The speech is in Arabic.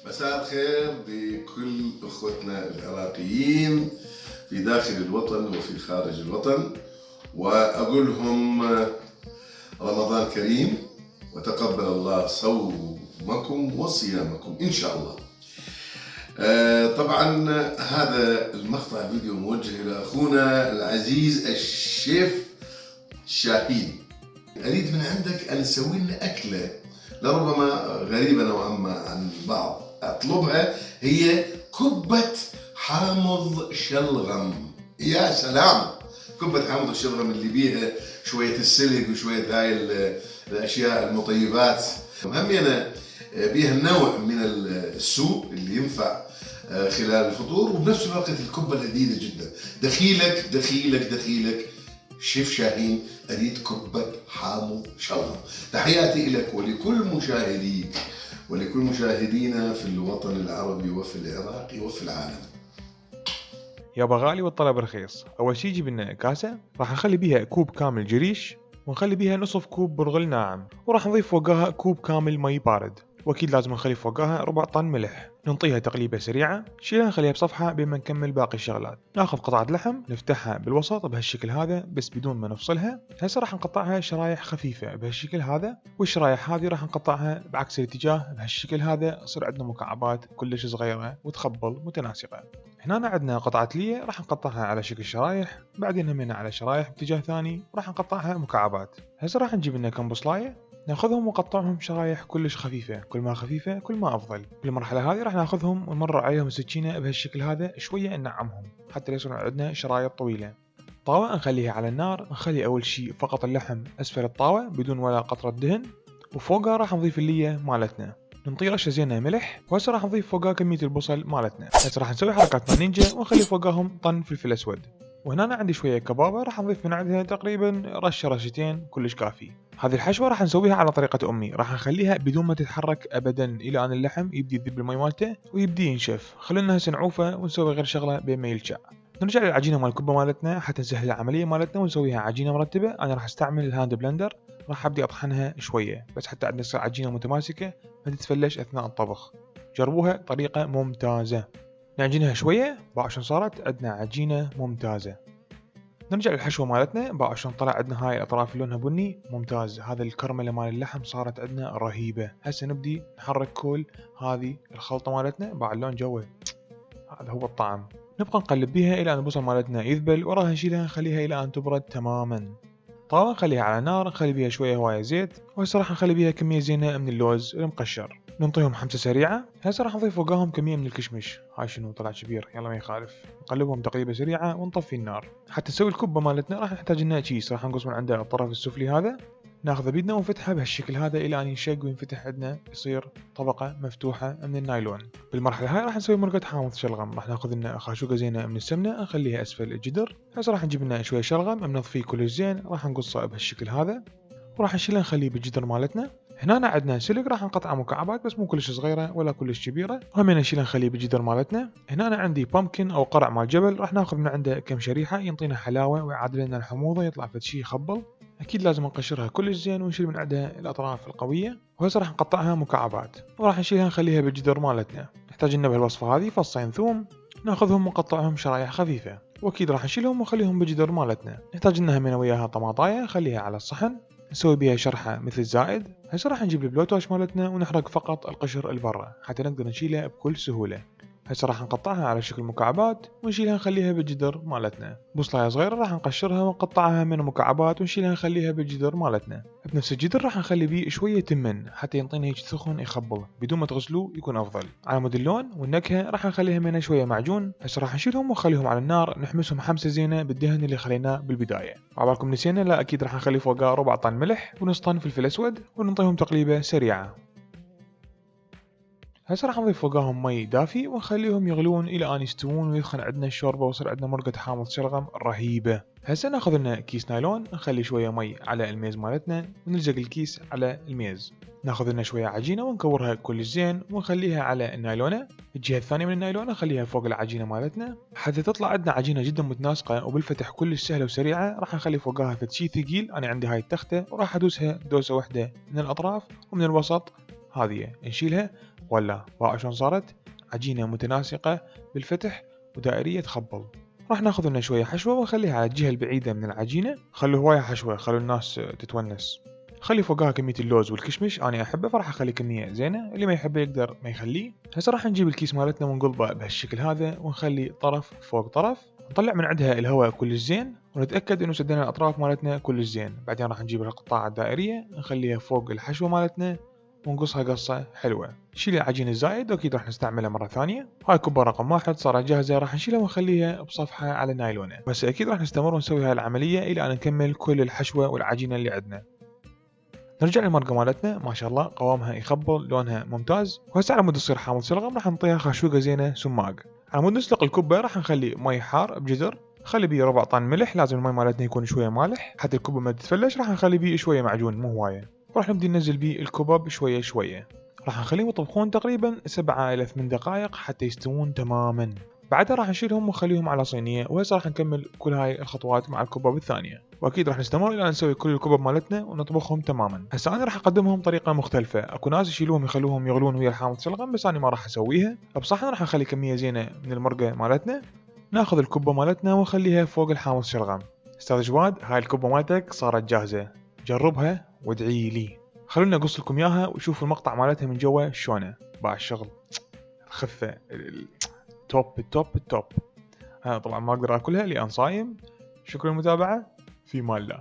مساء الخير لكل أخوتنا العراقيين في داخل الوطن وفي خارج الوطن، وأقول لهم رمضان كريم وتقبل الله صومكم وصيامكم إن شاء الله. طبعا هذا المقطع الفيديو موجه إلى أخونا العزيز الشيف شاهين. أريد من عندك أن نسوي لنا أكلة لربما غريبة نوعا ما عن البعض، أطلبها، هي كبة حامض شلغم. يا سلام، كبة حامض الشلغم اللي بيها شوية السلق وشوية هاي الأشياء المطيبات، همينة بيها نوع من السوق اللي ينفع خلال الفطور، وبنفس الوقت الكبة لذيذة جدا. دخيلك دخيلك دخيلك شيف شاهين، أريد كبة حامض شلغم. تحياتي لك ولكل مشاهديك ولكل مشاهدينا في الوطن العربي وفي العراق وفي العالم. يابا غالي والطلب رخيص. أول شي جيب لنا كاسة راح نخلي بيها كوب كامل جريش، ونخلي بيها نصف كوب برغل ناعم، وراح نضيف فوقها كوب كامل مي بارد، واكيد لازم نخلي فوقها ربع طن ملح. ننطيها تقليبه سريعه، شيلها نخليها بصفحه بين ما نكمل باقي الشغلات. ناخذ قطعه لحم نفتحها بالوسط بهالشكل هذا بس بدون ما نفصلها. هسه راح نقطعها شرايح خفيفه بهالشكل هذا، والشرايح هذه راح نقطعها بعكس الاتجاه بهالشكل هذا، يصير عندنا مكعبات كلش صغيره وتخبل متناسقه. هنا عندنا قطعه ليه راح نقطعها على شكل شرايح، بعدين همنا على شرايح باتجاه ثاني راح نقطعها مكعبات. هسه راح نجيب لنا كم بصلايه ناخذهم ونقطعهم شرايح كلش خفيفة، كل ما خفيفة كل ما أفضل. بالمرحلة هذه راح ناخذهم ونمرر عليهم السكينة بهالشكل هذا شوية ننعمهم حتى يصير عندنا شرايط طويلة. طاوة نخليها على النار، نخلي أول شي فقط اللحم أسفل الطاوة بدون ولا قطرة دهن، وفوقها راح نضيف اللية مالتنا، ننطي رشة زينة ملح، وهسه راح نضيف فوقها كمية البصل مالتنا. هسه راح نسوي حركات نينجا ونخلي فوقهم طن فلفل أسود. وهنا عندي شوية كبابة راح نضيف من عندها تقريبا رشتين كلش كافي. هذه الحشوة راح نسويها على طريقة أمي، راح نخليها بدون ما تتحرك أبدا إلى أن اللحم يبدي يذيب بالمي مالته ويبدي ينشف. خلونا هسه نعوفه ونسوي غير شغلة بين ما يلشع. نرجع للعجينة مال الكبة مالتنا حتى نسهل العملية مالتنا ونسويها عجينة مرتبة. أنا راح استعمل الهاند بلندر، راح أبدي أطحنها شوية بس حتى عندنا تصير عجينة متماسكة ما تتفلش أثناء الطبخ. جربوها، طريقة ممتازة. نعجنها شوية بقى عشان صارت عندنا عجينة ممتازة. نرجع للحشوة مالتنا بقى عشان طلع عندنا هاي الأطراف لونها بني ممتاز. هذا الكرملة مال اللحم صارت عندنا رهيبة. هسه نبدي نحرك كل هذه الخلطة مالتنا بقى اللون جوه، هذا هو الطعم. نبقى نقلب بيها إلى أن البصل مالتنا يذبل، وراها نشيلها نخليها إلى أن تبرد تماما. طاوة نخليها على نار، نخلي بيها شوية هواية زيت، وهسه راح نخلي بيها كمية زينة من اللوز المقشر، ننطيهم حمسة سريعة. هسه راح نضيف فوقاهم كمية من الكشمش، هاي شنو طلع كبير يلا ما يخالف. نقلبهم تقليبة سريعة ونطفي النار. حتى نسوي الكبة مالتنا راح نحتاج لنا كيس، راح نقص من عنده الطرف السفلي هذا، ناخذه بيدنا ونفتحه بهالشكل هذا الى ان ينشق وينفتح عندنا يصير طبقة مفتوحة من النايلون. بالمرحلة هاي راح نسوي مرقة حامض شلغم. راح ناخذ لنا خاشوقة زينة من السمنة نخليها اسفل الجدر. هسه راح نجيب لنا شوية شلغم منظفيه كلش زين، راح نقصه بهالشكل هذا وراح نشيله نخليه بالجدر مالتنا. هنا عندنا سلق راح نقطعه مكعبات بس مو كلش صغيرة ولا كلش كبيرة، وهم نشيله نخليه بالجدر مالتنا. هنا عندي بامكن او قرع مال جبل، راح ناخذ من عنده كم شريحة ينطينا حلاوة ويعادل لنا الحموضة، يطلع فد شي يخبل. اكيد لازم نقشرها كلش زين ونشيل من عندها الاطراف القوية، وهسه راح نقطعها مكعبات وراح نشيلها نخليها بالجدر مالتنا. نحتاج لنا بهالوصفة هذه فصين ثوم، ناخذهم ونقطعهم شرايح خفيفة، واكيد راح نشيلهم ونخليهم بالجدر مالتنا. نحتاج لنا همين وياها طماطاية نخليها على الصحن نسوي بيها شرحة مثل الزائد. هسه راح نجيب البلوتوش مالتنا ونحرق فقط القشر البرة حتى نقدر نشيلها بكل سهولة. هسه راح نقطعها على شكل مكعبات ونشيلها نخليها بالجدر مالتنا. بصلاية صغيرة راح نقشرها ونقطعها من مكعبات ونشيلها نخليها بالجدر مالتنا. بنفس الجدر راح نخلي بيه شوية تمن حتى ينطينا هيك سخن يخبل بدون ما تغسلوه يكون افضل. على مود اللون والنكهة راح نخليها منها شوية معجون. هسه راح نشيلهم ونخليهم على النار نحمسهم حمسة زينة بالدهن اللي خليناه بالبداية. عبالكم نسينا؟ لا اكيد راح نخلي فوقها ربع طن ملح ونص طن فلفل اسود وننطيهم تقليبة سريعة. هسه راح نضيف فوقاهم مي دافي ونخليهم يغلون الى ان يستوون ويدخن عندنا الشوربه ويصير عندنا مرقة حامض شلغم رهيبة. هسه ناخذ لنا كيس نايلون نخلي شويه مي على الميز مالتنا ونلزق الكيس على الميز. ناخذ لنا شويه عجينه ونكورها كلش زين ونخليها على النايلونه. الجهه الثانيه من النايلونه نخليها فوق العجينه مالتنا حتى تطلع عندنا عجينه جدا متناسقه وبالفتح كلش سهله وسريعه. راح نخلي فوقها فد شي ثقيل، انا عندي هاي التخته وراح ادوسها دوسه واحده من الاطراف ومن الوسط، هذه نشيلها ولا باع شلون صارت عجينة متناسقة بالفتح ودائرية تخبل. راح ناخذ لنا شوية حشوة ونخليها على الجهة البعيدة من العجينة. خلوا هواية حشوة، خلوا الناس تتونس. خلي فوقها كمية اللوز والكشمش، أنا أحبه فراح أخلي كمية زينة، اللي ما يحبه يقدر ما يخليه. هسه راح نجيب الكيس مالتنا ونقلبه بهالشكل هذا ونخلي طرف فوق طرف، نطلع من عندها الهواء كلش زين ونتأكد إنه سدينا الأطراف مالتنا كلش زين. بعدين راح نجيب القطاعة الدائرية نخليها فوق الحشوة مالتنا ونقصها قصة حلوة. شيل العجين الزايد وأكيد راح نستعملها مرة ثانية. هاي كوبا رقم 1 صارت جاهزة، راح نشيلها ونخليها بصفحة على نايلونة. بس أكيد راح نستمر ونسوي هاي العملية إلى أن نكمل كل الحشوة والعجينة اللي عندنا. نرجع للمرقة مالتنا، ما شاء الله قوامها يخبل، لونها ممتاز. وهسه على مود تصير حامض شلغم راح نعطيها خشوقة زينة سماق. على مود نسلق الكوبا راح نخلي مي حار بجدر، نخلي بيه ربع طن ملح، لازم المي مالتنا يكون شوية مالح حتى الكوبا ما تتفلش. راح نخلي بيه شوية معجون مو هواية، وراح نبدي ننزل بيه الكبب شوية شوية. راح نخليهم يطبخون تقريبا 7 إلى 8 دقائق حتى يستوون تماما. بعدها راح نشيلهم ونخليهم على صينية. وهسه راح نكمل كل هاي الخطوات مع الكبب الثانية، واكيد راح نستمر الى نسوي كل الكبب مالتنا ونطبخهم تماما. هسه انا راح اقدمهم بطريقه مختلفه، اكو ناس يشيلوهم يخلوهم يغلون ويا الحامض شلغم، بس انا ما راح اسويها. بصحن راح نخلي كميه زينه من المرقه مالتنا، ناخذ الكبه مالتنا ونخليها فوق الحامض شلغم. استاذ جواد، هاي الكبه مالتك صارت جاهزه، جربها وادعي لي. خلونا اقص لكم اياها وشوفوا المقطع مالتها من جوا شلونه باع الشغل، الخفه التوب التوب التوب. انا طبعا ما اقدر اكلها لان صايم. شكرا للمتابعه، في مال الله.